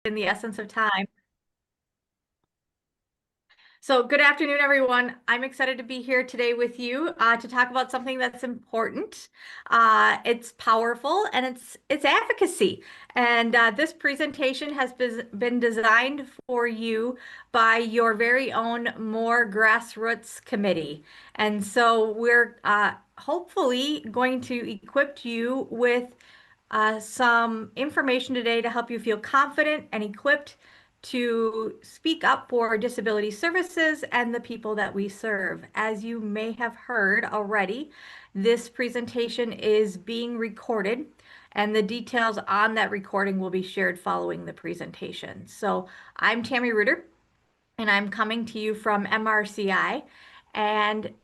in the essence of time. So good afternoon, everyone. I'm excited to be here today with you to talk about something that's important. It's powerful and it's advocacy. And this presentation has been designed for you by your very own MOHR Grassroots Committee. And so we're hopefully going to equip you with some information today to help you feel confident and equipped to speak up for disability services and the people that we serve. As you may have heard already, this presentation is being recorded, and the details on that recording will be shared following the presentation. So I'm Tammy Reuter, and I'm coming to you from MRCI, and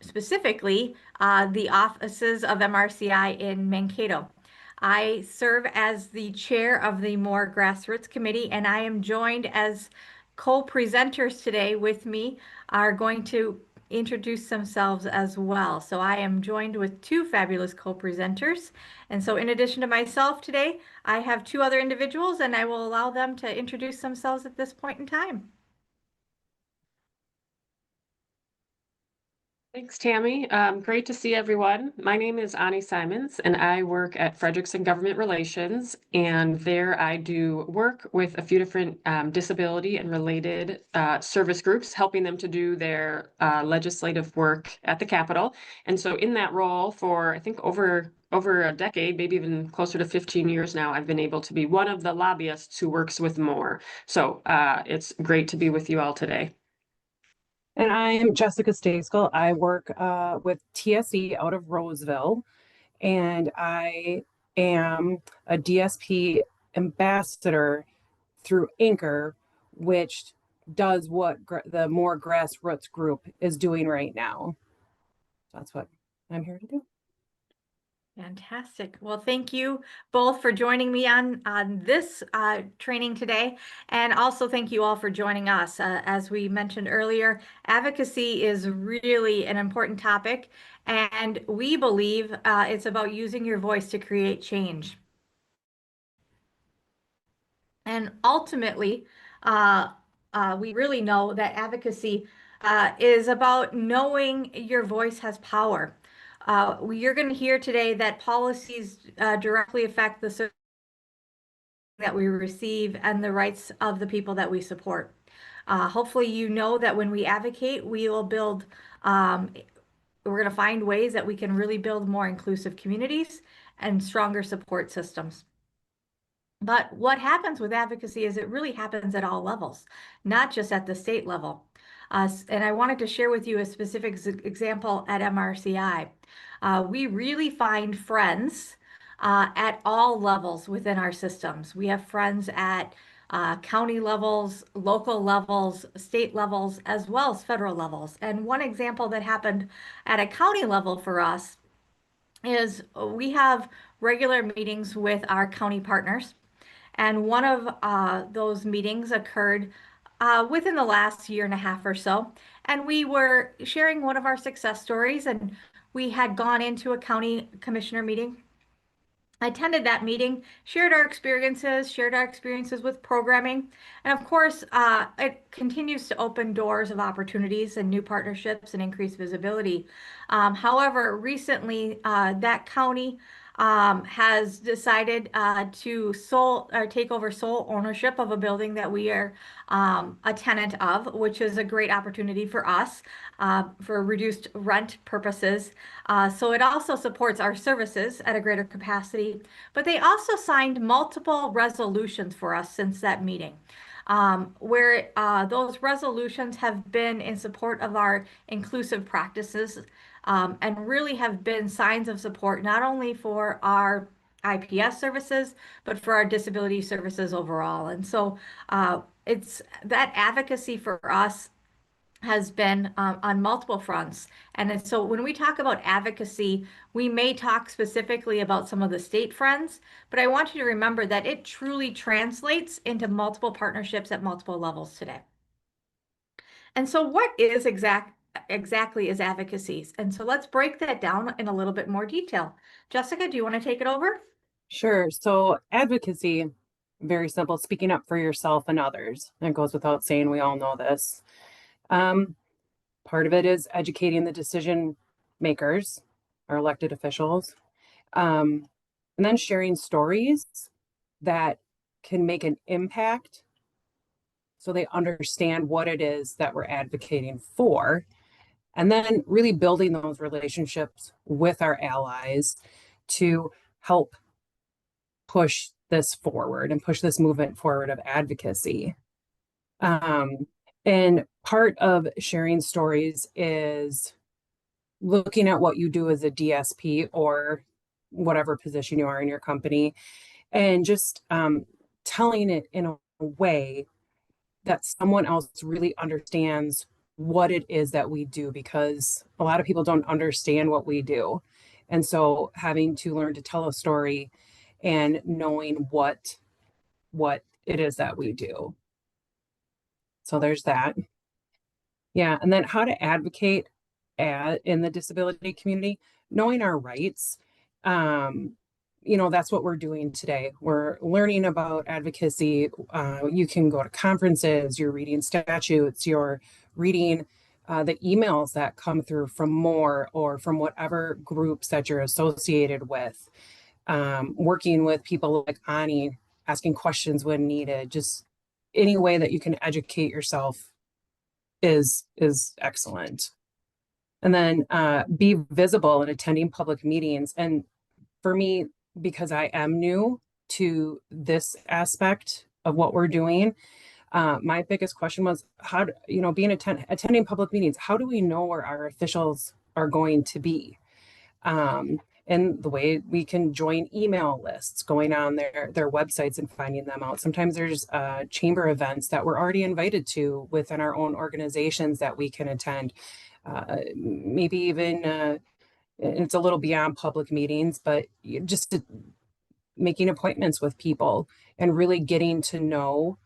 specifically the offices of MRCI in Mankato. I serve as the chair of the MOHR Grassroots Committee, and I am joined as co-presenters today with me are going to introduce themselves as well. So I am joined with two fabulous co-presenters. And so in addition to myself today, I have two other individuals, and I will allow them to introduce themselves at this point in time. Thanks, Tammy. Great to see everyone. My name is Ani Simons, and I work at Frederickson Government Relations. And there I do work with a few different disability and related service groups, helping them to do their legislative work at the Capitol. And so in that role for, I think, over a decade, maybe even closer to 15 years now, I've been able to be one of the lobbyists who works with MOHR. So it's great to be with you all today. And I'm Jessica Stayskull. I work with TSE out of Roseville, and I am a DSP ambassador through Anchor, which does what the MOHR Grassroots group is doing right now. That's what I'm here to do. Fantastic. Well, thank you both for joining me on this training today. And also thank you all for joining us. As we mentioned earlier, advocacy is really an important topic, and we believe it's about using your voice to create change. And ultimately, we really know that advocacy is about knowing your voice has power. You're going to hear today that policies directly affect the service that we receive and the rights of the people that we support. Hopefully, you know that when we advocate, we will build, we're going to find ways that we can really build more inclusive communities and stronger support systems. But what happens with advocacy is it really happens at all levels, not just at the state level. And I wanted to share with you a specific example at MRCI. We really find friends at all levels within our systems. We have friends at county levels, local levels, state levels, as well as federal levels. And one example that happened at a county level for us is we have regular meetings with our county partners. And one of those meetings occurred within the last year and a half or so. And we were sharing one of our success stories, and we had gone into a county commissioner meeting. I attended that meeting, shared our experiences with programming. And of course, it continues to open doors of opportunities and new partnerships and increased visibility. However, recently, that county has decided to take over sole ownership of a building that we are a tenant of, which is a great opportunity for us for reduced rent purposes. So it also supports our services at a greater capacity. But they also signed multiple resolutions for us since that meeting. Where those resolutions have been in support of our inclusive practices and really have been signs of support, not only for our IPS services, but for our disability services overall. And so it's that advocacy for us has been on multiple fronts. And so when we talk about advocacy, we may talk specifically about some of the state friends, but I want you to remember that it truly translates into multiple partnerships at multiple levels today. And so what is exactly is advocacy? And so let's break that down in a little bit more detail. Jessica, do you want to take it over? Sure. So advocacy very simple, speaking up for yourself and others. It goes without saying, we all know this. Um, Part of it is educating the decision makers, our elected officials, and then sharing stories that can make an impact so they understand what it is that we're advocating for. And then really building those relationships with our allies to help push this forward and push this movement forward of advocacy. And part of sharing stories is looking at what you do as a DSP or whatever position you are in your company, and just telling it in a way that someone else really understands what it is that we do, because a lot of people don't understand what we do. And so having to learn to tell a story and knowing what it is that we do. So there's that. Yeah, and then how to advocate in the disability community, knowing our rights. That's what we're doing today. We're learning about advocacy. You can go to conferences, you're reading statutes, you're reading the emails that come through from MOHR or from whatever groups that you're associated with, working with people like Ani, asking questions when needed. Just any way that you can educate yourself is excellent. And then be visible in attending public meetings. And for me, because I am new to this aspect of what we're doing, my biggest question was attending public meetings, how do we know where our officials are going to be? And the way we can join email lists, going on their websites and finding them out. Sometimes there's chamber events that we're already invited to within our own organizations that we can attend. Maybe even it's a little beyond public meetings, but just making appointments with people and really getting to know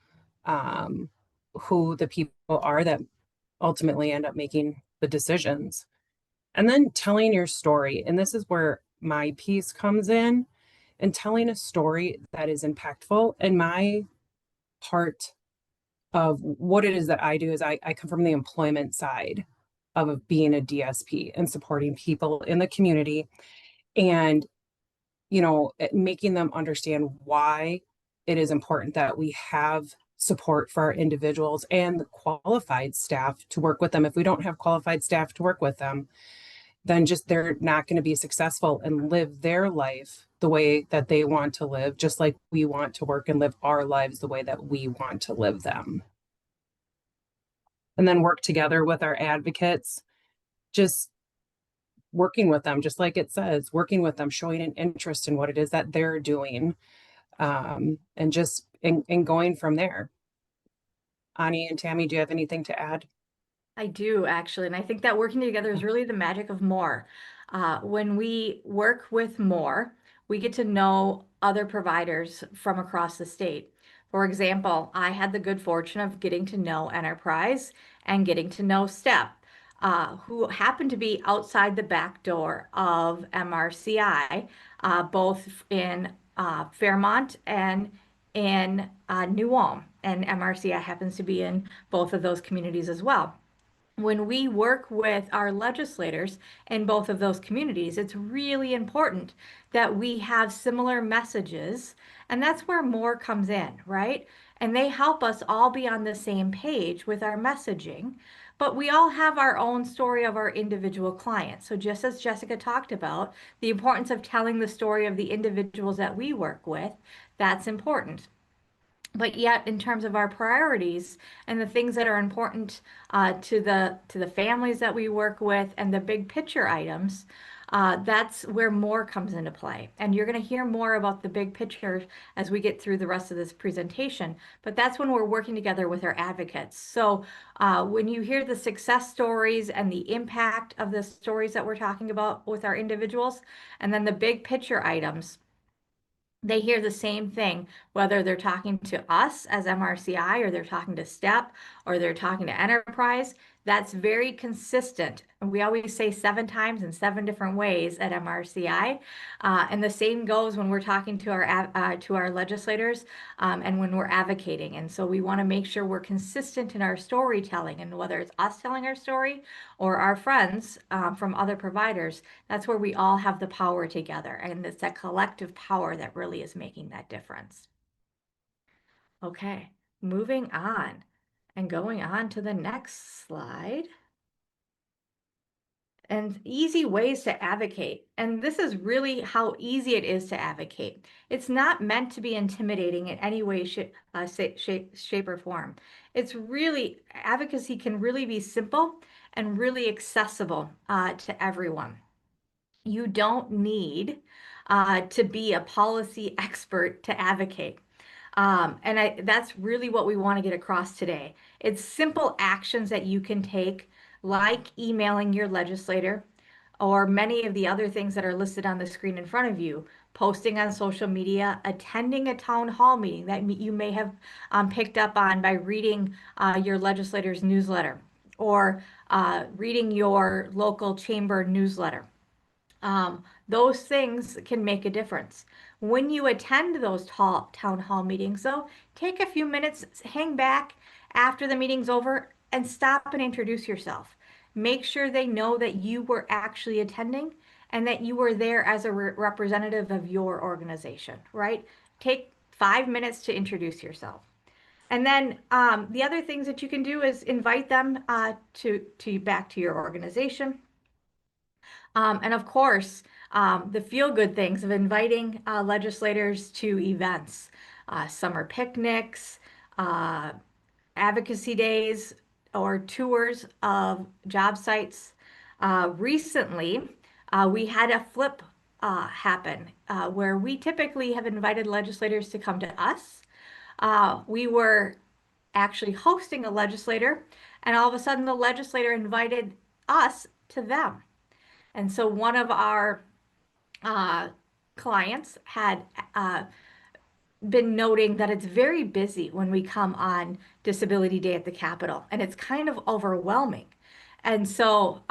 who the people are that ultimately end up making the decisions. And then telling your story. And this is where my piece comes in, and telling a story that is impactful. And my part of what it is that I do is I come from the employment side of being a DSP and supporting people in the community, and making them understand why it is important that we have support for our individuals and the qualified staff to work with them. If we don't have qualified staff to work with them, then just they're not going to be successful and live their life the way that they want to live, just like we want to work and live our lives the way that we want to live them. And then work together with our advocates, just working with them, just like it says, working with them, showing an interest in what it is that they're doing, and just and going from there. Ani and Tammy, do you have anything to add? I do actually, and I think that working together is really the magic of MOHR. When we work with MOHR, we get to know other providers from across the state. For example, I had the good fortune of getting to know Enterprise and getting to know STEP, who happened to be outside the back door of MRCI, both in Fairmont and in New Ulm. And MRCI happens to be in both of those communities as well. When we work with our legislators in both of those communities, it's really important that we have similar messages, and that's where MOHR comes in, right? And they help us all be on the same page with our messaging, but we all have our own story of our individual clients. So just as Jessica talked about, the importance of telling the story of the individuals that we work with, that's important. But yet, in terms of our priorities and the things that are important to the families that we work with and the big picture items, that's where MOHR comes into play. And you're going to hear more about the big picture as we get through the rest of this presentation. But that's when we're working together with our advocates. So when you hear the success stories and the impact of the stories that we're talking about with our individuals, and then the big picture items, they hear the same thing, whether they're talking to us as MRCI or they're talking to STEP or they're talking to Enterprise. That's very consistent. And we always say 7 times in 7 different ways at MRCI. And the same goes when we're talking to our legislators and when we're advocating. And so we want to make sure we're consistent in our storytelling. And whether it's us telling our story or our friends from other providers, that's where we all have the power together. And it's that collective power that really is making that difference. Okay, moving on and going on to the next slide. And easy ways to advocate. And this is really how easy it is to advocate. It's not meant to be intimidating in any way, shape, or form. It's really, advocacy can really be simple and really accessible to everyone. You don't need to be a policy expert to advocate. That's really what we want to get across today. It's simple actions that you can take, like emailing your legislator or many of the other things that are listed on the screen in front of you, posting on social media, attending a town hall meeting that you may have picked up on by reading your legislator's newsletter or reading your local chamber newsletter. Those things can make a difference. When you attend those town hall meetings, though, take a few minutes, hang back after the meeting's over, and stop and introduce yourself. Make sure they know that you were actually attending and that you were there as a representative of your organization, right? Take 5 minutes to introduce yourself. And then the other things that you can do is invite them to back to your organization. And of course, the feel-good things of inviting legislators to events, summer picnics, advocacy days, or tours of job sites. Recently, we had a flip happen where we typically have invited legislators to come to us. We were actually hosting a legislator, and all of a sudden the legislator invited us to them. And so one of our clients had been noting that it's very busy when we come on Disability Day at the Capitol, and it's kind of overwhelming. And so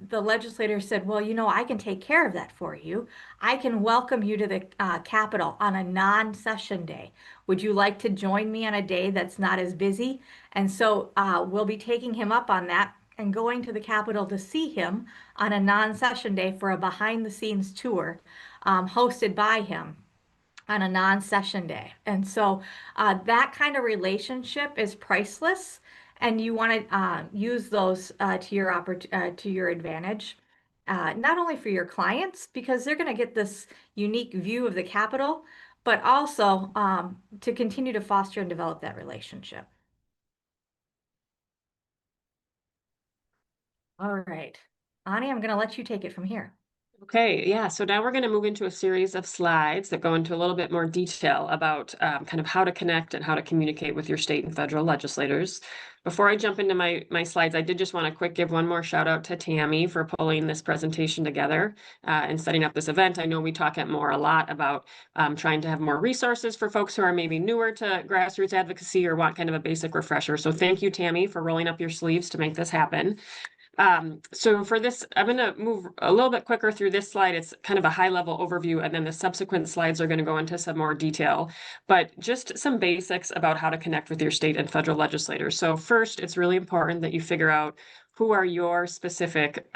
the legislator said, well, I can take care of that for you. I can welcome you to the Capitol on a non-session day. Would you like to join me on a day that's not as busy? And so we'll be taking him up on that and going to the Capitol to see him on a non-session day for a behind-the-scenes tour hosted by him on a non-session day. And so that kind of relationship is priceless, and you want to use those to your advantage, not only for your clients, because they're going to get this unique view of the Capitol, but also to continue to foster and develop that relationship. All right. Ani, I'm going to let you take it from here. Okay, yeah, so now we're going to move into a series of slides that go into a little bit more detail about kind of how to connect and how to communicate with your state and federal legislators. Before I jump into my slides, I did just want to give one more shout out to Tammy for pulling this presentation together and setting up this event. I know we talk at MOHR a lot about trying to have more resources for folks who are maybe newer to grassroots advocacy or want kind of a basic refresher. So thank you, Tammy, for rolling up your sleeves to make this happen. So for this, I'm going to move a little bit quicker through this slide. It's kind of a high level overview, and then the subsequent slides are going to go into some more detail, but just some basics about how to connect with your state and federal legislators. So first, it's really important that you figure out who are your specific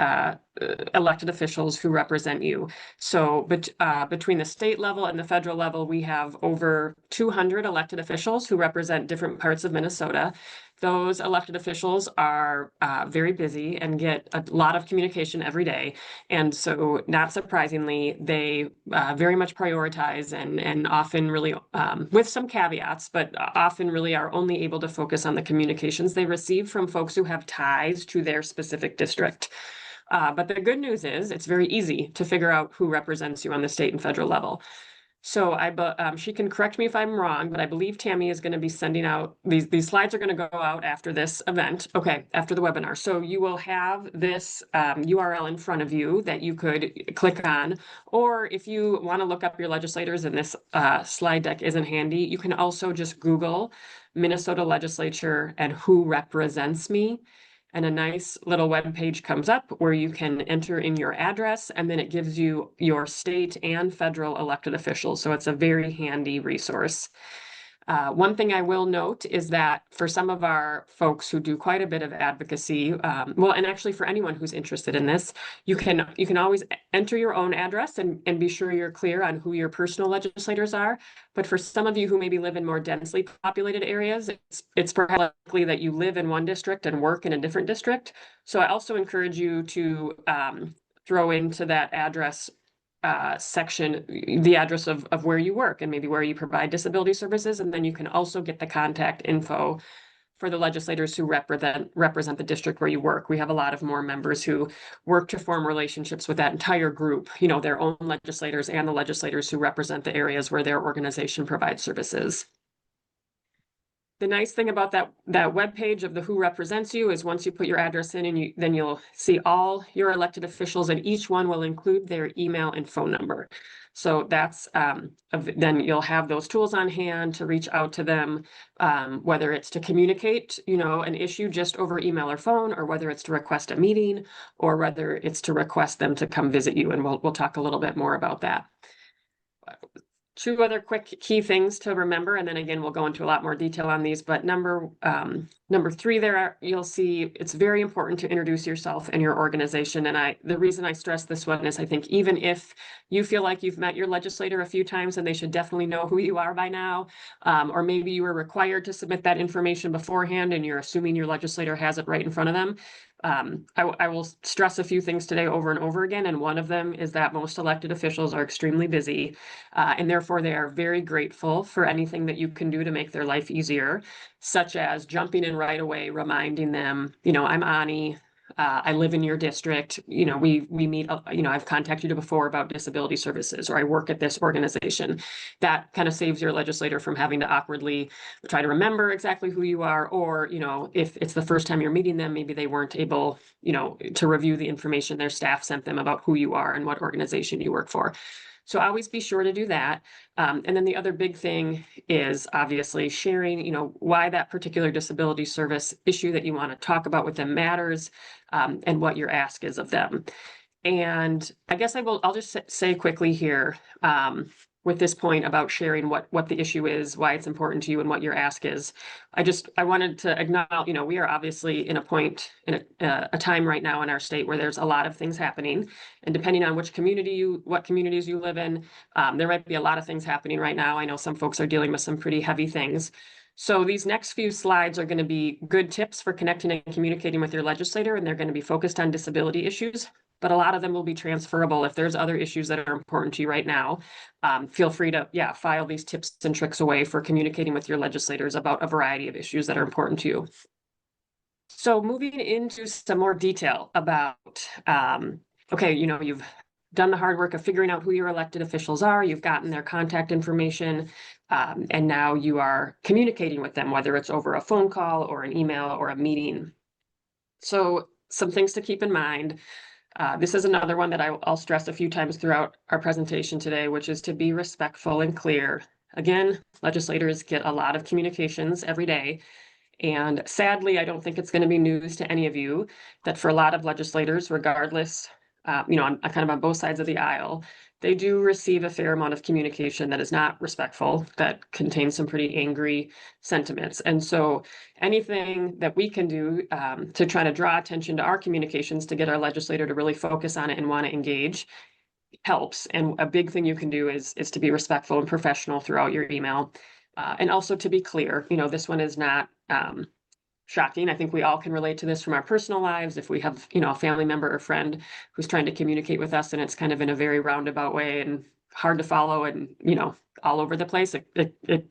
elected officials who represent you. So between the state level and the federal level, we have over 200 elected officials who represent different parts of Minnesota. Those elected officials are very busy and get a lot of communication every day. And so not surprisingly, they very much prioritize and often really, with some caveats, but often really are only able to focus on the communications they receive from folks who have ties to their specific district. But the good news is it's very easy to figure out who represents you on the state and federal level. So she can correct me if I'm wrong, but I believe Tammy is going to be sending out these slides are going to go out after this event. Okay, after the webinar. So you will have this URL in front of you that you could click on, or if you want to look up your legislators and this slide deck isn't handy, you can also just Google Minnesota legislature and who represents me. and a nice little web page comes up where you can enter in your address, and then it gives you your state and federal elected officials. So it's a very handy resource. One thing I will note is that for some of our folks who do quite a bit of advocacy, well, and actually for anyone who's interested in this, you can always enter your own address and be sure you're clear on who your personal legislators are. But for some of you who maybe live in more densely populated areas, it's perhaps likely that you live in one district and work in a different district. So I also encourage you to throw into that address section the address of where you work and maybe where you provide disability services, and then you can also get the contact info for the legislators who represent the district where you work. We have a lot of more members who work to form relationships with that entire group, you know, their own legislators and the legislators who represent the areas where their organization provides services. The nice thing about that web page of the Who Represents You is once you put your address in, and then you'll see all your elected officials, and each one will include their email and phone number. So that's then you'll have those tools on hand to reach out to them, whether it's to communicate, you know, an issue just over email or phone, or whether it's to request a meeting, or whether it's to request them to come visit you. And we'll talk a little bit more about that. Two other quick key things to remember, and then again, we'll go into a lot more detail on these, but number three there, you'll see it's very important to introduce yourself and your organization. And the reason I stress this one is I think even if you feel like you've met your legislator a few times and they should definitely know who you are by now, or maybe you were required to submit that information beforehand and you're assuming your legislator has it right in front of them. I will stress a few things today over and over again, and one of them is that most elected officials are extremely busy, and therefore they are very grateful for anything that you can do to make their life easier, such as jumping in right away, reminding them, you know, I'm Ani, I live in your district, you know, we meet, you know, I've contacted you before about disability services, or I work at this organization. That kind of saves your legislator from having to awkwardly try to remember exactly who you are, or, you know, if it's the first time you're meeting them, maybe they weren't able, you know, to review the information their staff sent them about who you are and what organization you work for. So always be sure to do that. And then the other big thing is obviously sharing, you know, why that particular disability service issue that you want to talk about with them matters, and what your ask is of them. And I guess I'll just say quickly here, with this point about sharing what the issue is, why it's important to you, and what your ask is. I wanted to acknowledge, you know, we are obviously in a time right now in our state where there's a lot of things happening, and depending on what communities you live in, there might be a lot of things happening right now. I know some folks are dealing with some pretty heavy things. So these next few slides are going to be good tips for connecting and communicating with your legislator, and they're going to be focused on disability issues, but a lot of them will be transferable. If there's other issues that are important to you right now, feel free to, file these tips and tricks away for communicating with your legislators about a variety of issues that are important to you. So moving into some more detail about, okay, you know, you've done the hard work of figuring out who your elected officials are, you've gotten their contact information, and now you are communicating with them, whether it's over a phone call or an email or a meeting. So some things to keep in mind. This is another one that I'll stress a few times throughout our presentation today, which is to be respectful and clear. Again, legislators get a lot of communications every day. And sadly, I don't think it's going to be news to any of you that for a lot of legislators, regardless, you know, kind of on both sides of the aisle, they do receive a fair amount of communication that is not respectful, that contains some pretty angry sentiments. And so anything that we can do to try to draw attention to our communications to get our legislator to really focus on it and want to engage helps. And a big thing you can do is to be respectful and professional throughout your email. And also to be clear, you know, this one is not shocking. I think we all can relate to this from our personal lives. If we have, you know, a family member or friend who's trying to communicate with us and it's kind of in a very roundabout way and hard to follow and, you know, all over the place, it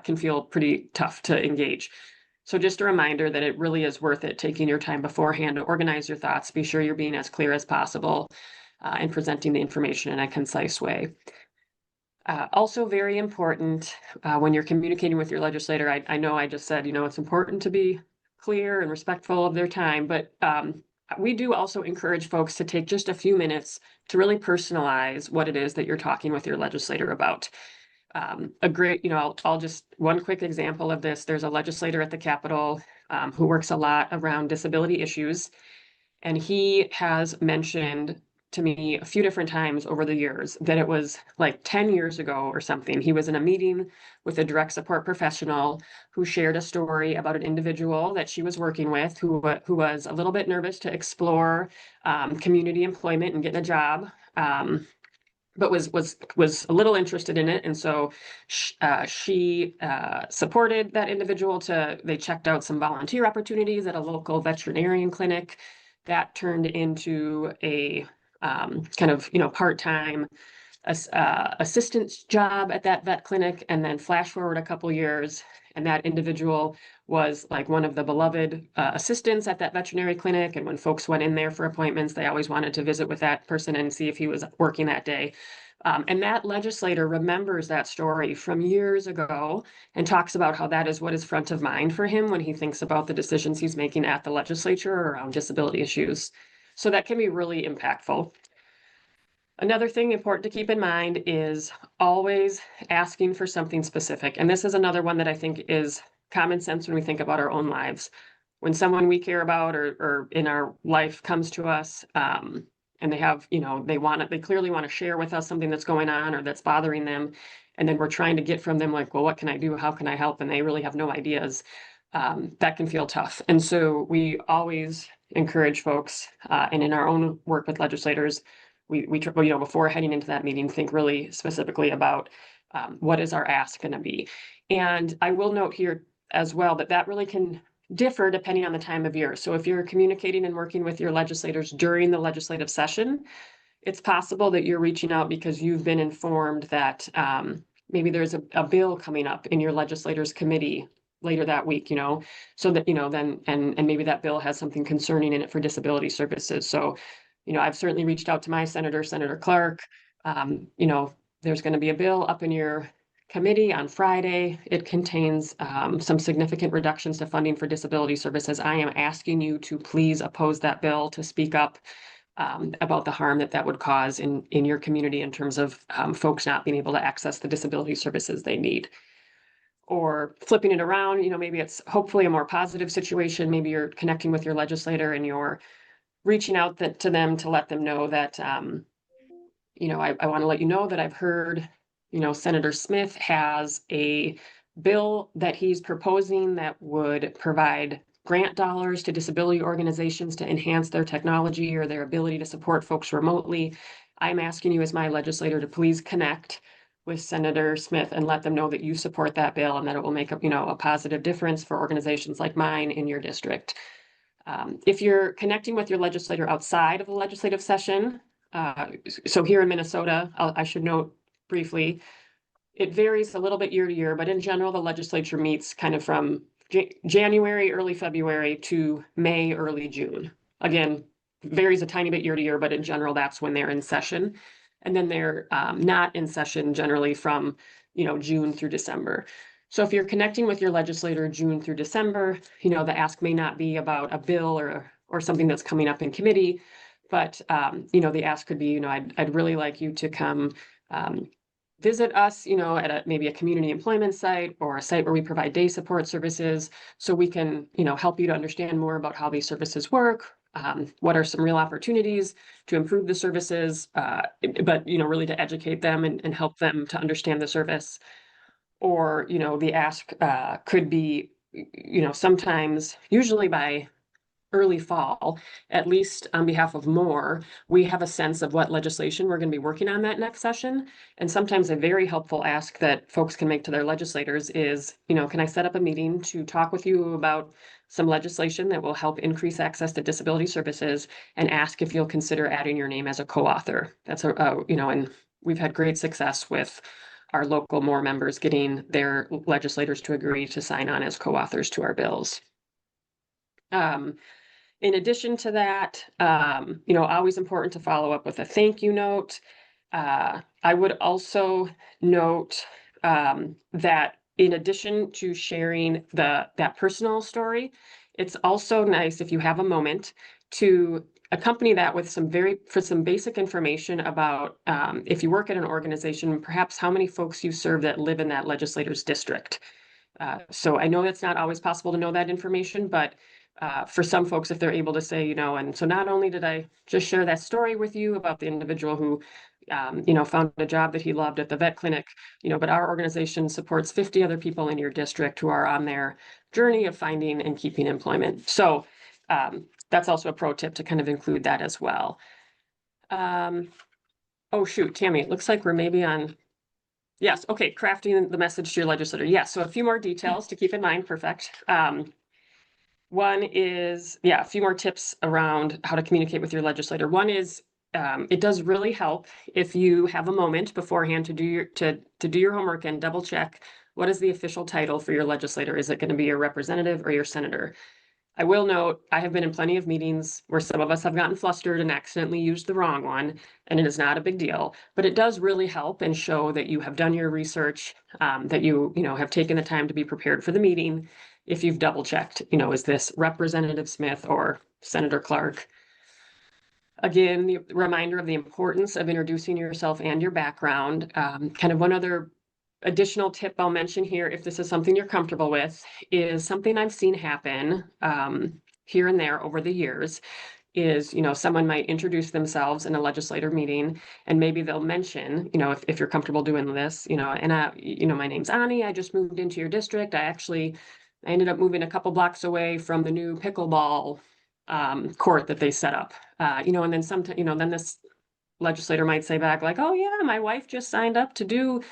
can feel pretty tough to engage. So just a reminder that it really is worth it taking your time beforehand to organize your thoughts, be sure you're being as clear as possible, and presenting the information in a concise way. Also very important when you're communicating with your legislator, I know I just said, you know, it's important to be clear and respectful of their time, but we do also encourage folks to take just a few minutes to really personalize what it is that you're talking with your legislator about. I'll just, one quick example of this, there's a legislator at the Capitol who works a lot around disability issues. And he has mentioned to me a few different times over the years that it was like 10 years ago or something. He was in a meeting with a direct support professional who shared a story about an individual that she was working with who was a little bit nervous to explore community employment and getting a job. But was a little interested in it, and so she supported that individual. They checked out some volunteer opportunities at a local veterinarian clinic. That turned into a kind of part-time assistance job at that vet clinic, and then flash forward a couple years, and that individual was like one of the beloved assistants at that veterinary clinic. And when folks went in there for appointments, they always wanted to visit with that person and see if he was working that day. And that legislator remembers that story from years ago and talks about how that is what is front of mind for him when he thinks about the decisions he's making at the legislature around disability issues. So that can be really impactful. Another thing important to keep in mind is always asking for something specific. And this is another one that I think is common sense when we think about our own lives. When someone we care about or in our life comes to us, and they have, they clearly want to share with us something that's going on or that's bothering them. And then we're trying to get from them like, well, what can I do? How can I help? And they really have no ideas. That can feel tough. And so we always encourage folks, and in our own work with legislators, we before heading into that meeting, think really specifically about what is our ask going to be. And I will note here as well that really can differ depending on the time of year. So if you're communicating and working with your legislators during the legislative session, it's possible that you're reaching out because you've been informed that maybe there's a bill coming up in your legislators committee later that week, so that, then, and maybe that bill has something concerning in it for disability services. So, I've certainly reached out to my Senator Clark. There's going to be a bill up in your committee on Friday. It contains some significant reductions to funding for disability services. I am asking you to please oppose that bill, to speak up about the harm that would cause in your community in terms of folks not being able to access the disability services they need. Or flipping it around, maybe it's hopefully a more positive situation. Maybe you're connecting with your legislator and you're reaching out to them to let them know that, I want to let you know that I've heard, Senator Smith has a bill that he's proposing that would provide grant dollars to disability organizations to enhance their technology or their ability to support folks remotely. I'm asking you as my legislator to please connect with Senator Smith and let them know that you support that bill and that it will make a positive difference for organizations like mine in your district. If you're connecting with your legislator outside of the legislative session, so here in Minnesota, I should note briefly, it varies a little bit year to year, but in general, the legislature meets kind of from January, early February to May, early June. Again, varies a tiny bit year to year, but in general, that's when they're in session. And then they're not in session generally from, June through December. So if you're connecting with your legislator June through December, the ask may not be about a bill or something that's coming up in committee, but, the ask could be, I'd really like you to come visit us, at maybe a community employment site or a site where we provide day support services so we can, help you to understand more about how these services work. What are some real opportunities to improve the services, but, really to educate them and help them to understand the service. Or, the ask could be, sometimes, usually by early fall, at least on behalf of MOHR, we have a sense of what legislation we're going to be working on that next session. And sometimes a very helpful ask that folks can make to their legislators is, can I set up a meeting to talk with you about some legislation that will help increase access to disability services, and ask if you'll consider adding your name as a co-author. That's and we've had great success with our local MOHR members getting their legislators to agree to sign on as co-authors to our bills. In addition to that, always important to follow up with a thank you note. I would also note that in addition to sharing that personal story, it's also nice if you have a moment to accompany that with some basic information about if you work at an organization, perhaps how many folks you serve that live in that legislator's district. So I know it's not always possible to know that information, but for some folks, if they're able to say, and so not only did I just share that story with you about the individual who, found a job that he loved at the vet clinic, but our organization supports 50 other people in your district who are on their journey of finding and keeping employment. So that's also a pro tip to kind of include that as well. Oh, shoot, Tammy, it looks like we're maybe on. Yes, okay, crafting the message to your legislator. Yes, so a few more details to keep in mind. Perfect. One is, a few more tips around how to communicate with your legislator. One is, it does really help if you have a moment beforehand to do your homework and double check what is the official title for your legislator. Is it going to be your representative or your senator? I will note, I have been in plenty of meetings where some of us have gotten flustered and accidentally used the wrong one, and it is not a big deal, but it does really help and show that you have done your research, that you have taken the time to be prepared for the meeting. If you've double checked, is this Representative Smith or Senator Clark? Again, the reminder of the importance of introducing yourself and your background. Kind of one other additional tip I'll mention here, if this is something you're comfortable with, is something I've seen happen here and there over the years is, someone might introduce themselves in a legislator meeting and maybe they'll mention, if you're comfortable doing this, my name's Ani, I just moved into your district. I ended up moving a couple blocks away from the new pickleball court that they set up, and then sometimes, then this legislator might say back like, oh yeah, my wife just signed up to do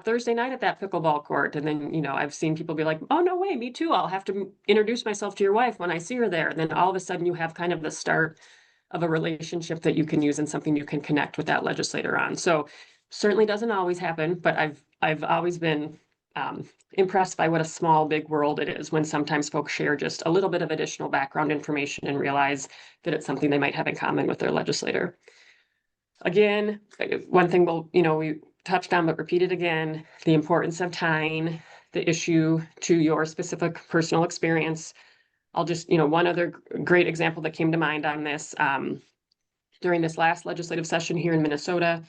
Thursday night at that pickleball court. And then, I've seen people be like, oh, no way, me too. I'll have to introduce myself to your wife when I see her there. And then all of a sudden you have kind of the start of a relationship that you can use and something you can connect with that legislator on. So certainly doesn't always happen, but I've always been impressed by what a small, big world it is when sometimes folks share just a little bit of additional background information and realize that it's something they might have in common with their legislator. Again, one thing we touched on, but repeated again, the importance of tying the issue to your specific personal experience. I'll just, one other great example that came to mind on this, during this last legislative session here in Minnesota,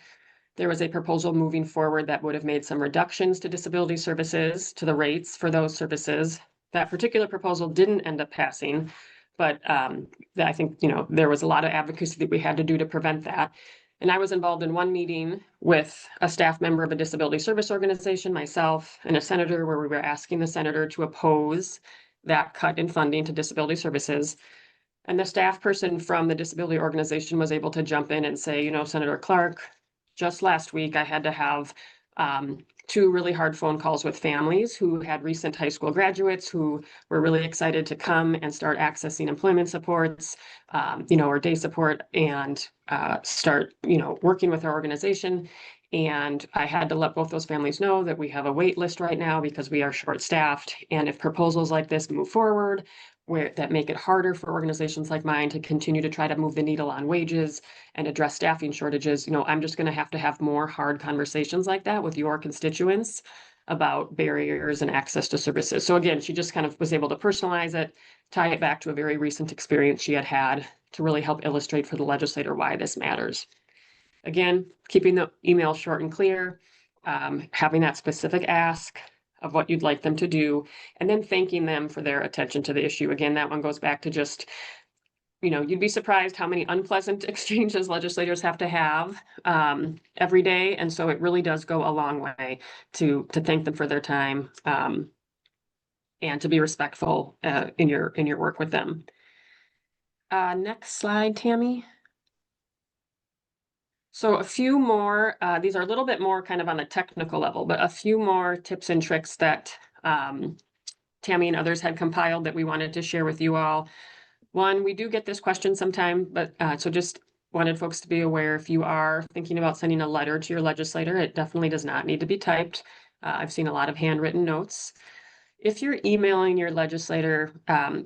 there was a proposal moving forward that would have made some reductions to disability services, to the rates for those services. That particular proposal didn't end up passing, but I think, there was a lot of advocacy that we had to do to prevent that. And I was involved in one meeting with a staff member of a disability service organization, myself, and a senator, where we were asking the senator to oppose that cut in funding to disability services. And the staff person from the disability organization was able to jump in and say, Senator Clark, just last week I had to have 2 really hard phone calls with families who had recent high school graduates who were really excited to come and start accessing employment supports, or day support, and start, working with our organization. And I had to let both those families know that we have a wait list right now because we are short-staffed. And if proposals like this move forward, that make it harder for organizations like mine to continue to try to move the needle on wages and address staffing shortages, I'm just going to have more hard conversations like that with your constituents about barriers and access to services. So again, she just kind of was able to personalize it, tie it back to a very recent experience she had to really help illustrate for the legislator why this matters. Again, keeping the email short and clear, having that specific ask of what you'd like them to do, and then thanking them for their attention to the issue. Again, that one goes back to just, you'd be surprised how many unpleasant exchanges legislators have to have every day. And so it really does go a long way to thank them for their time and to be respectful in your work with them. Next slide, Tammy. So a few more, these are a little bit more kind of on a technical level, but a few more tips and tricks that Tammy and others had compiled that we wanted to share with you all. One, we do get this question sometime, but so just wanted folks to be aware, if you are thinking about sending a letter to your legislator, it definitely does not need to be typed. I've seen a lot of handwritten notes. If you're emailing your legislator,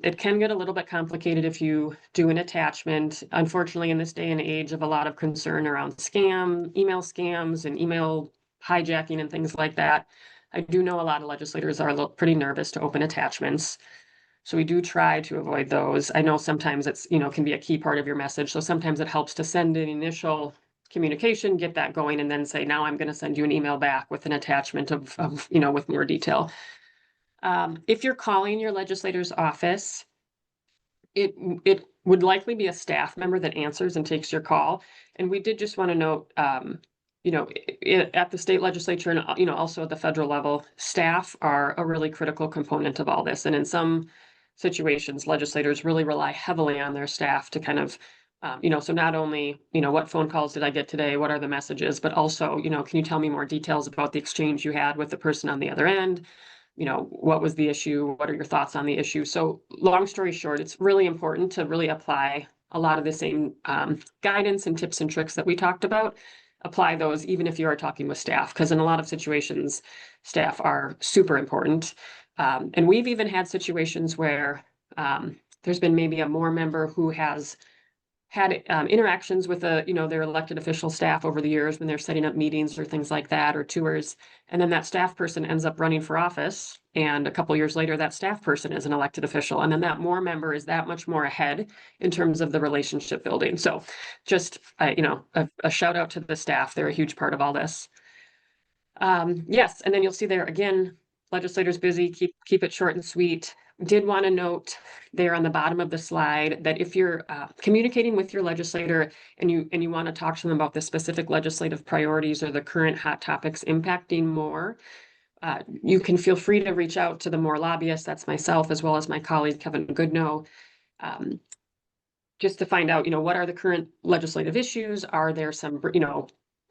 it can get a little bit complicated if you do an attachment. Unfortunately, in this day and age of a lot of concern around email scams and email hijacking and things like that, I do know a lot of legislators are pretty nervous to open attachments. So we do try to avoid those. I know sometimes it's, can be a key part of your message. So sometimes it helps to send an initial communication, get that going, and then say, now I'm going to send you an email back with an attachment of with more detail. If you're calling your legislator's office, it would likely be a staff member that answers and takes your call. And we did just want to note, at the state legislature and, also at the federal level, staff are a really critical component of all this. And in some situations, legislators really rely heavily on their staff to kind of, so not only, what phone calls did I get today? What are the messages? But also, can you tell me more details about the exchange you had with the person on the other end? What was the issue? What are your thoughts on the issue? So long story short, it's really important to really apply a lot of the same guidance and tips and tricks that we talked about. Apply those even if you are talking with staff, because in a lot of situations, staff are super important. And we've even had situations where there's been maybe a MOHR member who has had interactions with their elected official staff over the years when they're setting up meetings or things like that, or tours. And then that staff person ends up running for office. And a couple years later, that staff person is an elected official. And then that MOHR member is that much more ahead in terms of the relationship building. So just, a shout out to the staff. They're a huge part of all this. Yes, and then you'll see there again, legislators busy, keep it short and sweet. Did want to note there on the bottom of the slide that if you're communicating with your legislator and you want to talk to them about the specific legislative priorities or the current hot topics impacting MOHR, you can feel free to reach out to the MOHR lobbyist. That's myself, as well as my colleague Kevin Goodnow, just to find out, what are the current legislative issues? Are there some,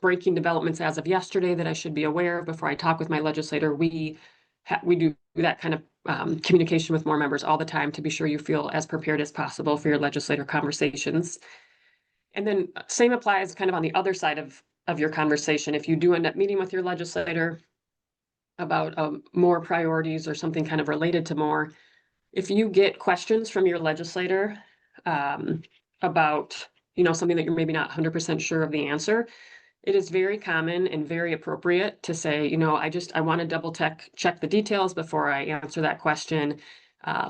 breaking developments as of yesterday that I should be aware of before I talk with my legislator? We do that kind of communication with MOHR members all the time to be sure you feel as prepared as possible for your legislator conversations. And then same applies kind of on the other side of your conversation. If you do end up meeting with your legislator about MOHR priorities or something kind of related to MOHR, if you get questions from your legislator about something that you're maybe not 100% sure of the answer, it is very common and very appropriate to say, I want to double check the details before I answer that question.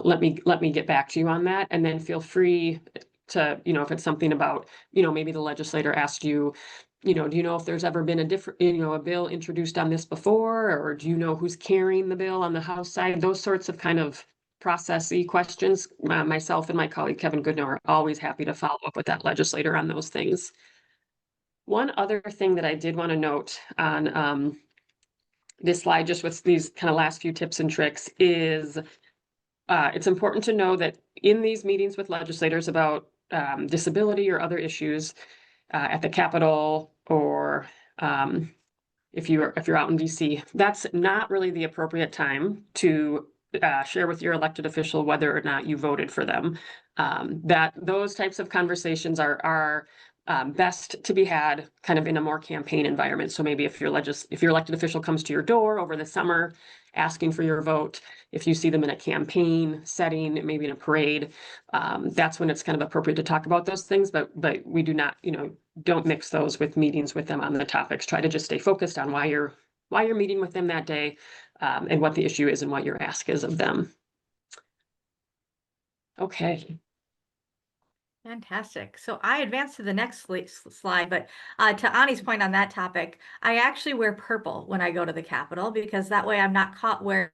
Let me get back to you on that. And then feel free to, if it's something about, maybe the legislator asked you, do you know if there's ever been a different, a bill introduced on this before, or do you know who's carrying the bill on the House side? Those sorts of kind of processy questions. Myself and my colleague Kevin Goodnow are always happy to follow up with that legislator on those things. One other thing that I did want to note on this slide, just with these kind of last few tips and tricks, is it's important to know that in these meetings with legislators about disability or other issues at the Capitol, or if you're out in DC, that's not really the appropriate time to share with your elected official whether or not you voted for them. That those types of conversations are best to be had kind of in a more campaign environment. So maybe if your elected official comes to your door over the summer asking for your vote, if you see them in a campaign setting, maybe in a parade, that's when it's kind of appropriate to talk about those things. But we do not, don't mix those with meetings with them on the topics. Try to just stay focused on why you're meeting with them that day, and what the issue is and what your ask is of them. Okay. Fantastic. So I advanced to the next slide, but to Ani's point on that topic, I actually wear purple when I go to the Capitol, because that way I'm not caught wearing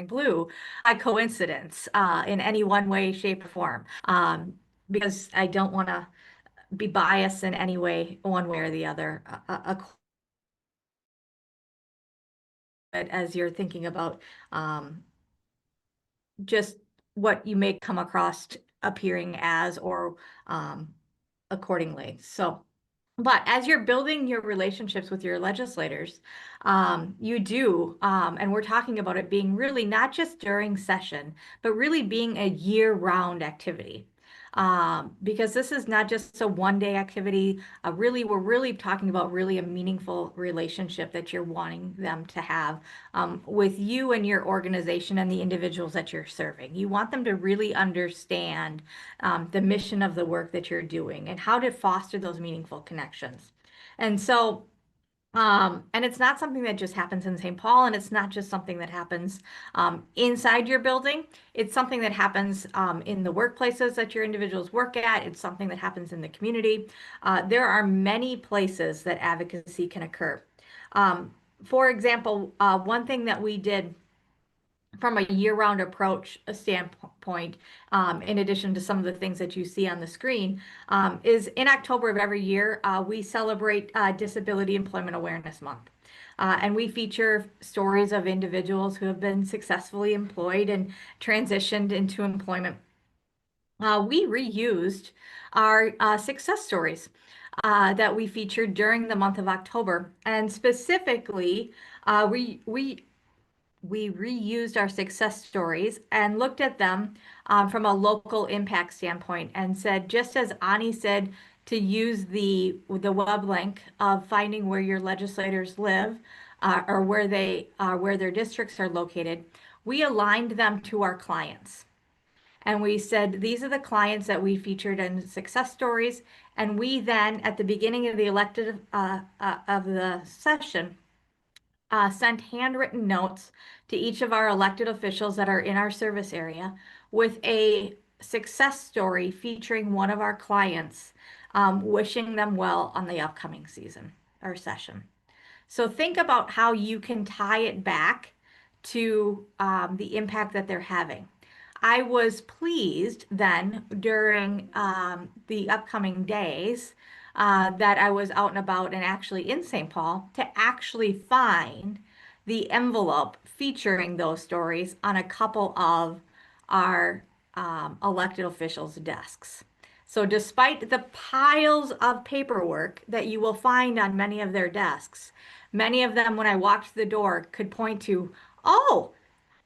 blue by coincidence in any one way, shape, or form, because I don't want to be biased in any way, one way or the other. As you're thinking about just what you may come across appearing as, or accordingly. So, but as you're building your relationships with your legislators, you do, and we're talking about it being really not just during session, but really being a year-round activity. Because this is not just a one-day activity. We're really talking about really a meaningful relationship that you're wanting them to have with you and your organization and the individuals that you're serving. You want them to really understand the mission of the work that you're doing and how to foster those meaningful connections. And so, and it's not something that just happens in St. Paul, and it's not just something that happens inside your building. It's something that happens in the workplaces that your individuals work at. It's something that happens in the community. There are many places that advocacy can occur. For example, one thing that we did from a year-round approach standpoint, in addition to some of the things that you see on the screen, is in October of every year, we celebrate Disability Employment Awareness Month. And we feature stories of individuals who have been successfully employed and transitioned into employment. We reused our success stories that we featured during the month of October. And specifically, we reused our success stories and looked at them from a local impact standpoint and said, just as Ani said, to use the web link of finding where your legislators live or where their districts are located, we aligned them to our clients. And we said, these are the clients that we featured in success stories. And we then, at the beginning of the elected of the session, sent handwritten notes to each of our elected officials that are in our service area with a success story featuring one of our clients, wishing them well on the upcoming season or session. So think about how you can tie it back to the impact that they're having. I was pleased then during the upcoming days that I was out and about and actually in St. Paul to actually find the envelope featuring those stories on a couple of our elected officials' desks. So despite the piles of paperwork that you will find on many of their desks, many of them, when I walked through the door, could point to, oh,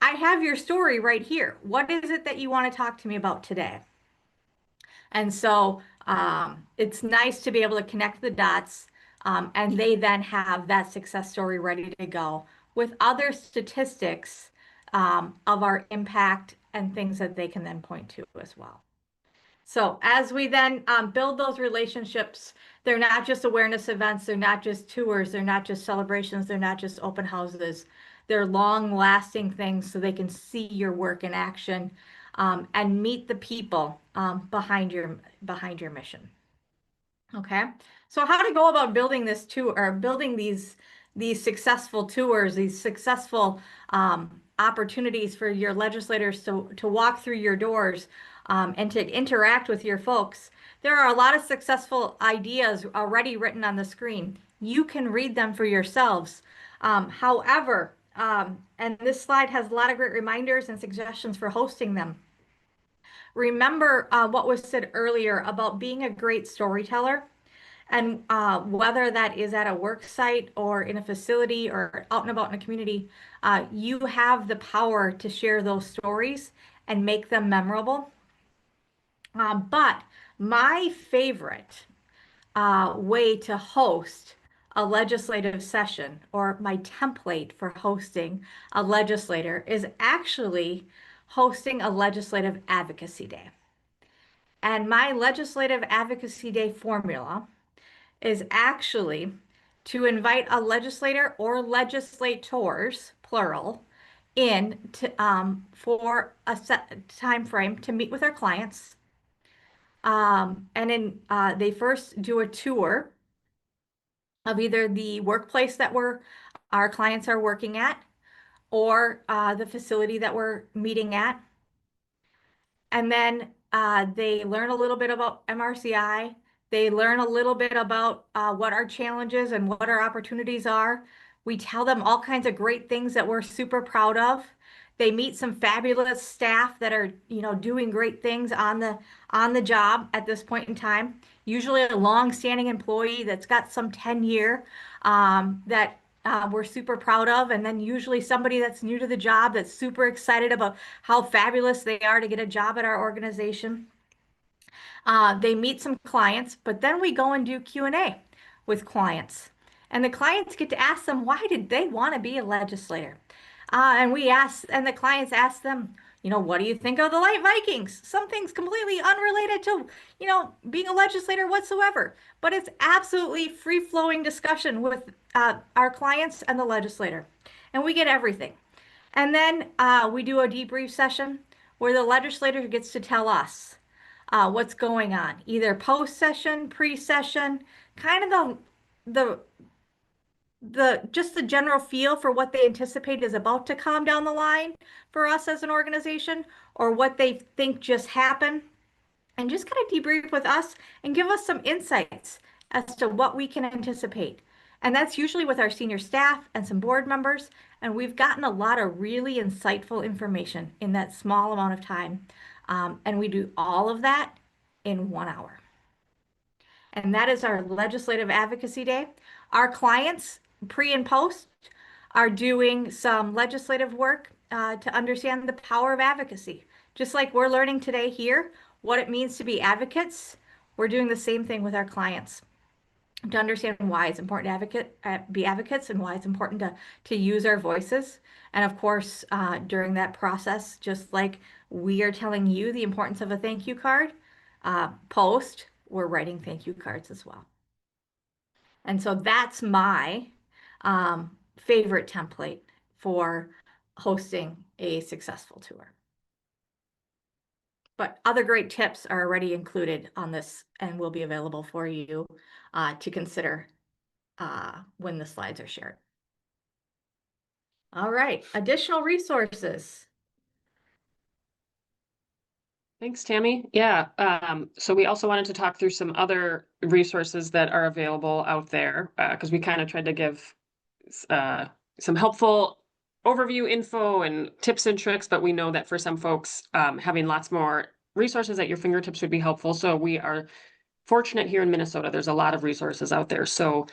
I have your story right here. What is it that you want to talk to me about today? And so it's nice to be able to connect the dots, and they then have that success story ready to go with other statistics of our impact and things that they can then point to as well. So as we then build those relationships, they're not just awareness events, they're not just tours, they're not just celebrations, they're not just open houses. They're long-lasting things so they can see your work in action and meet the people behind your mission. Okay, so how to go about building this tour or building these successful tours, these successful opportunities for your legislators to walk through your doors and to interact with your folks. There are a lot of successful ideas already written on the screen. You can read them for yourselves. However, and this slide has a lot of great reminders and suggestions for hosting them. Remember what was said earlier about being a great storyteller, and whether that is at a work site or in a facility or out and about in a community, you have the power to share those stories and make them memorable. But my favorite way to host a legislative session, or my template for hosting a legislator, is actually hosting a legislative advocacy day. And my legislative advocacy day formula is actually to invite a legislator or legislators, plural, in for a set time frame to meet with our clients. And then they first do a tour of either the workplace that our clients are working at or the facility that we're meeting at. And then they learn a little bit about MRCI. They learn a little bit about what our challenges and what our opportunities are. We tell them all kinds of great things that we're super proud of. They meet some fabulous staff that are, doing great things on the job at this point in time. Usually a long-standing employee that's got some tenure that we're super proud of, and then usually somebody that's new to the job that's super excited about how fabulous they are to get a job at our organization. They meet some clients, but then we go and do Q&A with clients. And the clients get to ask them, why did they want to be a legislator? And the clients ask them, what do you think of the Light Vikings? Some things completely unrelated to, being a legislator whatsoever. But it's absolutely free-flowing discussion with our clients and the legislator. And we get everything. And then we do a debrief session where the legislator gets to tell us what's going on, either post-session, pre-session, kind of just the general feel for what they anticipate is about to come down the line for us as an organization, or what they think just happened, and just kind of debrief with us and give us some insights as to what we can anticipate. And that's usually with our senior staff and some board members. And we've gotten a lot of really insightful information in that small amount of time. And we do all of that in 1 hour. And that is our Legislative Advocacy Day. Our clients, pre and post, are doing some legislative work to understand the power of advocacy. Just like we're learning today here what it means to be advocates, we're doing the same thing with our clients to understand why it's important to be advocates, and why it's important to use our voices. And of course, during that process, just like we are telling you the importance of a thank you card, post, we're writing thank you cards as well. And so that's my favorite template for hosting a successful tour. But other great tips are already included on this and will be available for you to consider when the slides are shared. All right, additional resources. Thanks, Tammy. Yeah, so we also wanted to talk through some other resources that are available out there, because we kind of tried to give some helpful overview info and tips and tricks, but we know that for some folks, having lots more resources at your fingertips would be helpful. So we are fortunate here in Minnesota. There's a lot of resources out there. So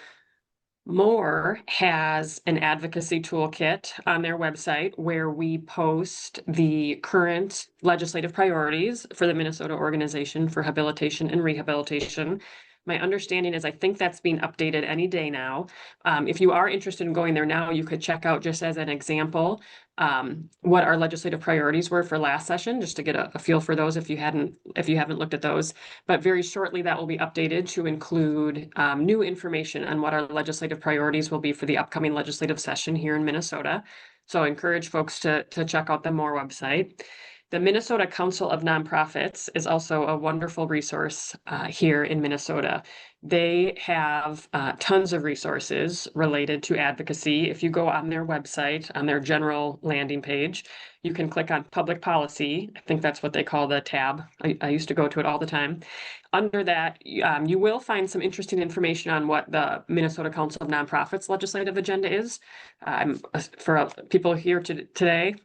MOHR has an advocacy toolkit on their website where we post the current legislative priorities for the Minnesota Organization for Habilitation and Rehabilitation. My understanding is I think that's being updated any day now. If you are interested in going there now, you could check out, just as an example, what our legislative priorities were for last session, just to get a feel for those if you haven't looked at those. But very shortly that will be updated to include new information on what our legislative priorities will be for the upcoming legislative session here in Minnesota. So I encourage folks to check out the MOHR website. The Minnesota Council of Nonprofits is also a wonderful resource here in Minnesota. They have tons of resources related to advocacy. If you go on their website, on their general landing page, you can click on public policy. I think that's what they call the tab. I used to go to it all the time. Under that, you will find some interesting information on what the Minnesota Council of Nonprofits legislative agenda is. For people here today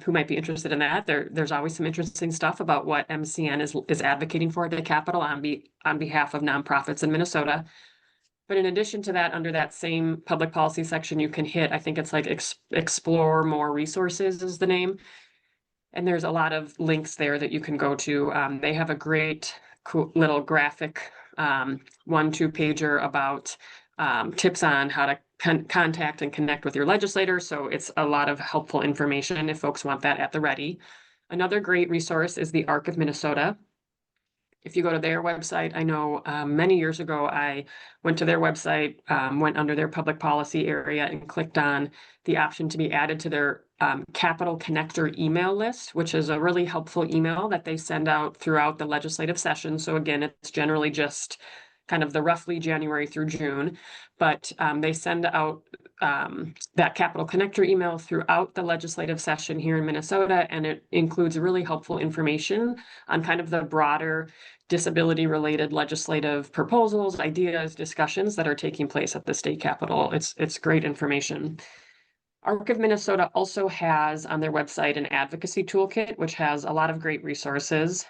who might be interested in that, there's always some interesting stuff about what MCN is advocating for at the Capitol on behalf of nonprofits in Minnesota. But in addition to that, under that same public policy section, you can hit, I think it's like explore more resources is the name. And there's a lot of links there that you can go to. They have a great cool little graphic 1-2 pager about tips on how to contact and connect with your legislator. So it's a lot of helpful information if folks want that at the ready. Another great resource is the ARC of Minnesota. If you go to their website, I know many years ago, I went to their website, went under their public policy area and clicked on the option to be added to their Capital Connector email list, which is a really helpful email that they send out throughout the legislative session. So again, it's generally just kind of the roughly January through June, but they send out that Capital Connector email throughout the legislative session here in Minnesota, and it includes really helpful information on kind of the broader disability-related legislative proposals, ideas, discussions that are taking place at the state capitol. It's great information. ARC of Minnesota also has on their website an advocacy toolkit, which has a lot of great resources,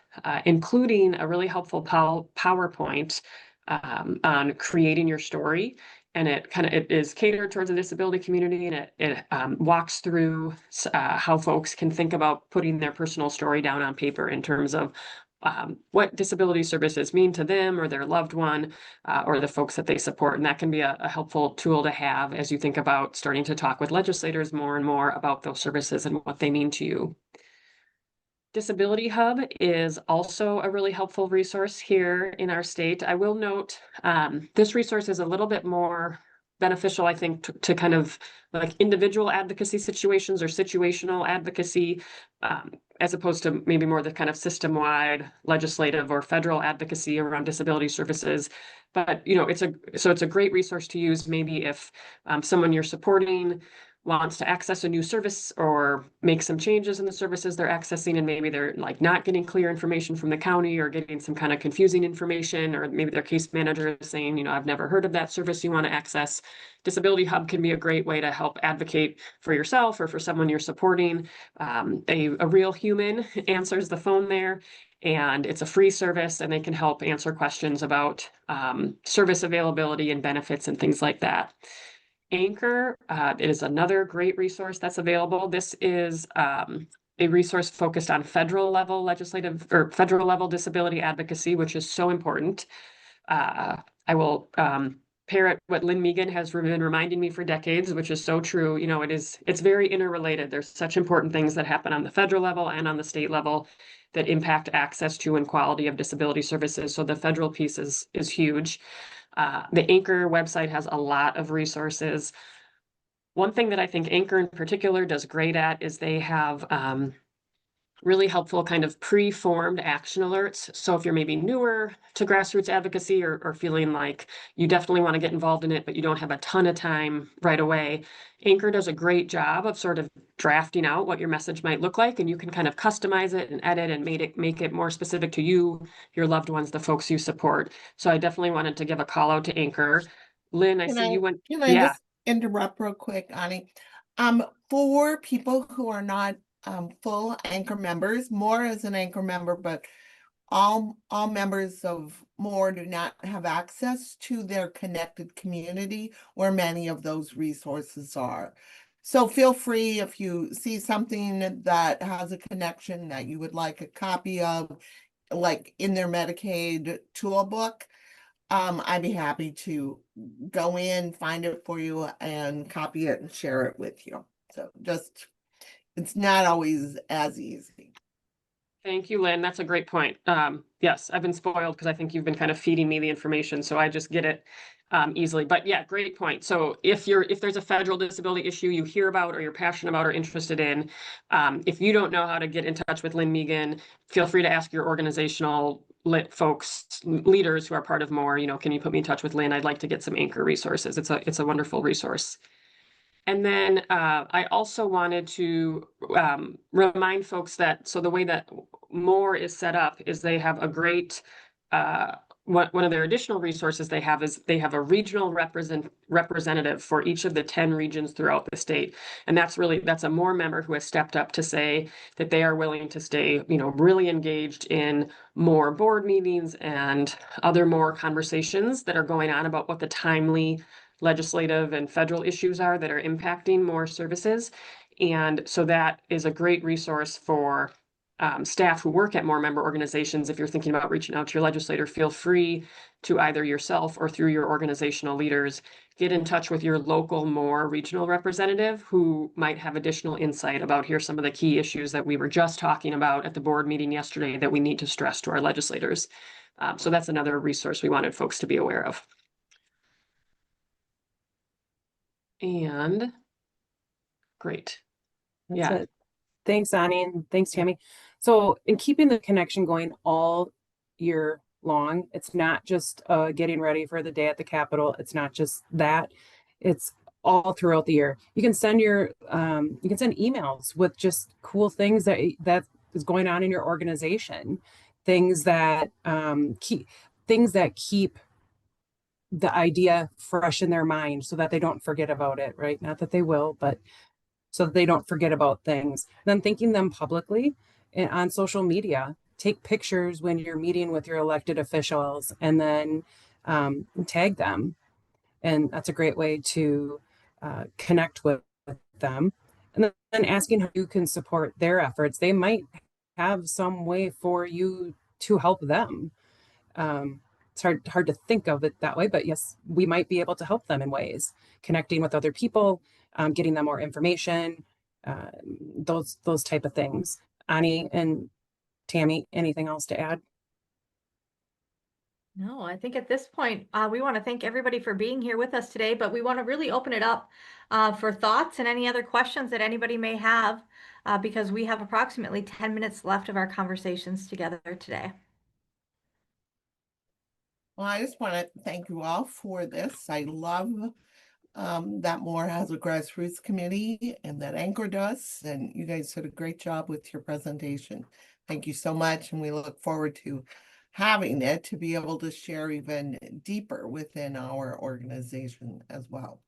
including a really helpful PowerPoint on creating your story. And it is catered towards the disability community, and it walks through how folks can think about putting their personal story down on paper in terms of what disability services mean to them or their loved one or the folks that they support. And that can be a helpful tool to have as you think about starting to talk with legislators more and more about those services and what they mean to you. Disability Hub is also a really helpful resource here in our state. I will note this resource is a little bit more beneficial, I think, to kind of like individual advocacy situations or situational advocacy. as opposed to maybe more the kind of system-wide legislative or federal advocacy around disability services. But, it's a great resource to use maybe if someone you're supporting wants to access a new service or make some changes in the services they're accessing, and maybe they're like not getting clear information from the county or getting some kind of confusing information, or maybe their case manager is saying, I've never heard of that service you want to access. Disability Hub can be a great way to help advocate for yourself or for someone you're supporting. A real human answers the phone there, and it's a free service, and they can help answer questions about service availability and benefits and things like that. Anchor is another great resource that's available. This is a resource focused on federal level legislative or federal level disability advocacy, which is so important. I will parrot what Lynn Megan has been reminding me for decades, which is so true. It's very interrelated. There's such important things that happen on the federal level and on the state level that impact access to and quality of disability services. So the federal piece is huge. The Anchor website has a lot of resources. One thing that I think Anchor in particular does great at is they have really helpful kind of pre-formed action alerts. So if you're maybe newer to grassroots advocacy or feeling like you definitely want to get involved in it, but you don't have a ton of time right away, Anchor does a great job of sort of drafting out what your message might look like, and you can kind of customize it and edit and make it more specific to you, your loved ones, the folks you support. So I definitely wanted to give a call out to Anchor. Lynn, I see you went. Can I Yeah. just interrupt real quick, Ani? For people who are not full Anchor members, MOHR is an Anchor member, but all members of MOHR do not have access to their connected community where many of those resources are. So feel free, if you see something that has a connection that you would like a copy of, like in their Medicaid toolbook, I'd be happy to go in, find it for you, and copy it and share it with you. So it's not always as easy. Thank you, Lynn. That's a great point. Yes, I've been spoiled because I think you've been kind of feeding me the information, so I just get it easily. But yeah, great point. So if there's a federal disability issue you hear about or you're passionate about or interested in, if you don't know how to get in touch with Lynn Megan, feel free to ask your organizational leaders who are part of MOHR, can you put me in touch with Lynn? I'd like to get some Anchor resources. It's a wonderful resource. And then I also wanted to remind folks that, so the way that MOHR is set up is they have a great, one of their additional resources they have is they have a regional representative for each of the 10 regions throughout the state. And that's a MOHR member who has stepped up to say that they are willing to stay, really engaged in more board meetings and other MOHR conversations that are going on about what the timely legislative and federal issues are that are impacting more services. And so that is a great resource for staff who work at MOHR member organizations. If you're thinking about reaching out to your legislator, feel free to either yourself or through your organizational leaders, get in touch with your local MOHR regional representative who might have additional insight about here's some of the key issues that we were just talking about at the board meeting yesterday that we need to stress to our legislators. So that's another resource we wanted folks to be aware of. And great. That's it. Thanks, Ani, and thanks, Tammy. So in keeping the connection going all year long, it's not just getting ready for the day at the Capitol. It's not just that. It's all throughout the year. You can send emails with just cool things that is going on in your organization, things that keep the idea fresh in their mind so that they don't forget about it, right? Not that they will, but so that they don't forget about things. Then thanking them publicly and on social media. Take pictures when you're meeting with your elected officials and then tag them. And that's a great way to connect with them. And then asking how you can support their efforts. They might have some way for you to help them. It's hard to think of it that way, but yes, we might be able to help them in ways, connecting with other people, getting them more information, those type of things. Ani and Tammy, anything else to add? No, I think at this point, we want to thank everybody for being here with us today, but we want to really open it up for thoughts and any other questions that anybody may have. because we have approximately 10 minutes left of our conversations together today. Well, I just want to thank you all for this. I love that MOHR has a grassroots committee and that Anchor does, and you guys did a great job with your presentation. Thank you so much, and we look forward to having it to be able to share even deeper within our organization as well.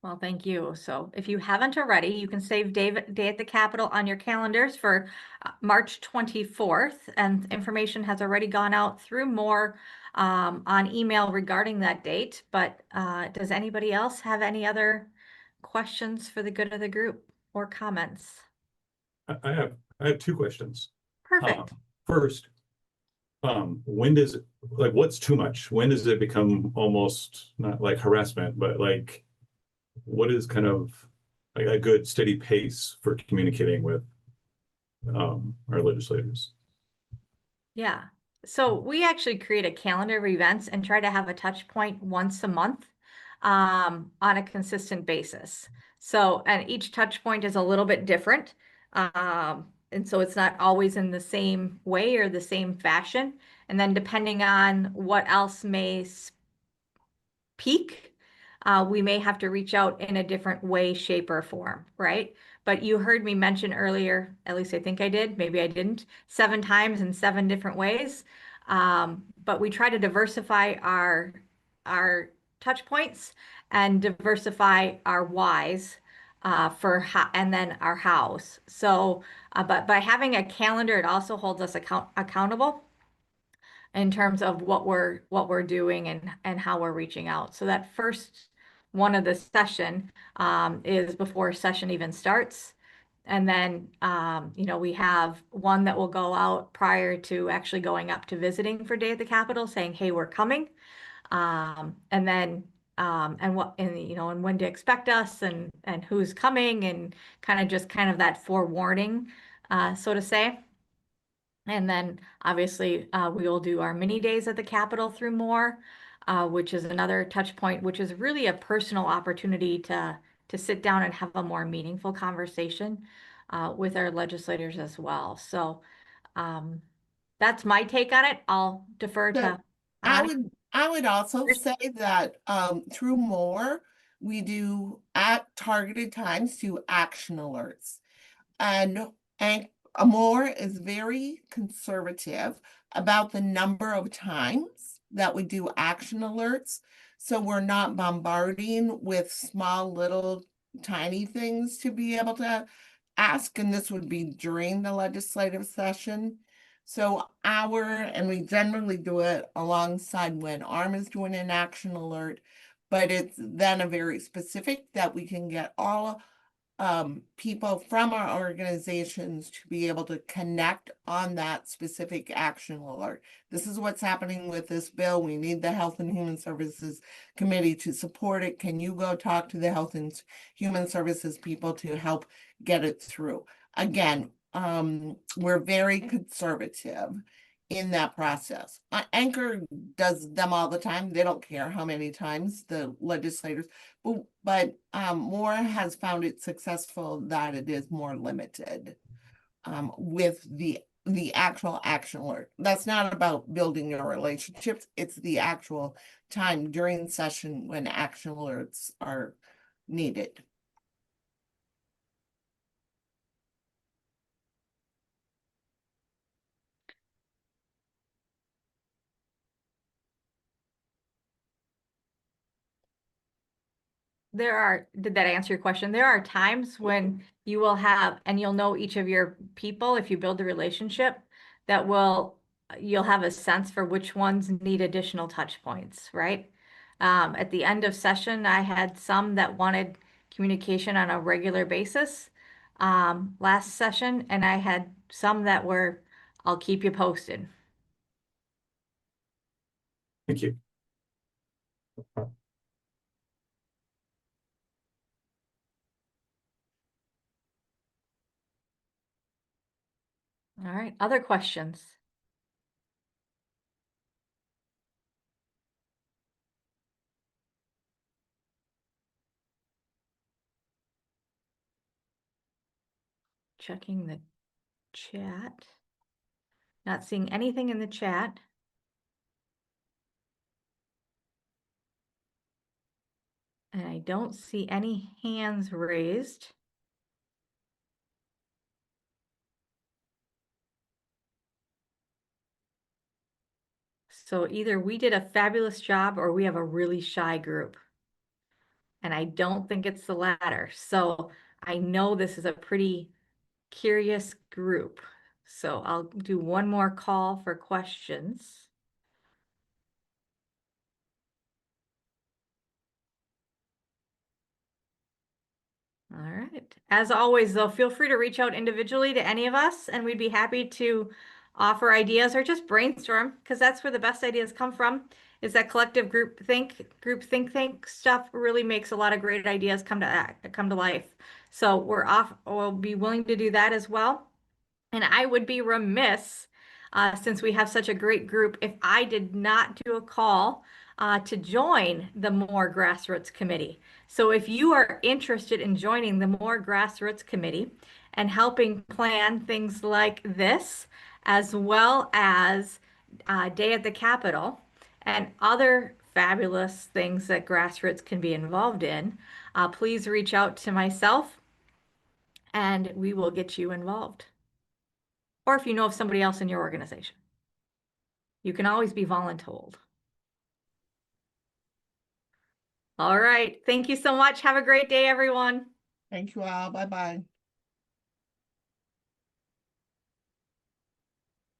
Well, thank you. So if you haven't already, you can save Day at the Capitol on your calendars for March 24th. And information has already gone out through MOHR on email regarding that date. But does anybody else have any other questions for the good of the group or comments? I have two questions. Perfect. First, when does it, like, what's too much? When does it become almost not like harassment, but like, what is kind of like a good steady pace for communicating with our legislators? Yeah. So we actually create a calendar of events and try to have a touch point once a month on a consistent basis. So, and each touch point is a little bit different. And so it's not always in the same way or the same fashion. And then depending on what else may peak, we may have to reach out in a different way, shape, or form, right? But you heard me mention earlier, at least I think I did, maybe I didn't, 7 times in 7 different ways. But we try to diversify our touch points and diversify our whys and then our hows. So, but by having a calendar, it also holds us accountable in terms of what we're doing and how we're reaching out. So that first one of the session is before session even starts. And then, we have one that will go out prior to actually going up to visiting for Day at the Capitol, saying, hey, we're coming. And then, and when to expect us and who's coming and kind of that forewarning, so to say. And then obviously we will do our mini days at the Capitol through MOHR, which is another touch point, which is really a personal opportunity to sit down and have a more meaningful conversation with our legislators as well. So that's my take on it. I'll defer So to I would also Chris. say that through MOHR, we do at targeted times do action alerts. And Amor is very conservative about the number of times that we do action alerts. So we're not bombarding with small, little, tiny things to be able to ask. And this would be during the legislative session. So and we generally do it alongside when ARM is doing an action alert, but it's then a very specific that we can get all people from our organizations to be able to connect on that specific action alert. This is what's happening with this bill. We need the Health and Human Services Committee to support it. Can you go talk to the Health and Human Services people to help get it through? Again, we're very conservative in that process. Anchor does them all the time. They don't care how many times the legislators, but MOHR has found it successful that it is more limited with the actual action alert. That's not about building your relationships. It's the actual time during session when action alerts are needed. Did that answer your question? There are times when you will have, and you'll know each of your people, if you build a relationship, you'll have a sense for which ones need additional touch points, right? At the end of session, I had some that wanted communication on a regular basis last session, and I had some that were, I'll keep you posted. Thank you. All right, other questions? checking the chat. Not seeing anything in the chat. And I don't see any hands raised. So either we did a fabulous job or we have a really shy group. And I don't think it's the latter. So I know this is a pretty curious group. So I'll do one more call for questions. All right. As always, though, feel free to reach out individually to any of us, and we'd be happy to offer ideas or just brainstorm, because that's where the best ideas come from, is that collective group think stuff really makes a lot of great ideas come to life. So we'll be willing to do that as well. And I would be remiss, since we have such a great group, if I did not do a call to join the MOHR Grassroots Committee. So if you are interested in joining the MOHR Grassroots Committee and helping plan things like this, as well as Day at the Capitol and other fabulous things that Grassroots can be involved in, please reach out to myself and we will get you involved. Or if you know of somebody else in your organization. You can always be voluntold. All right. Thank you so much. Have a great day, everyone. Thank you all. Bye-bye.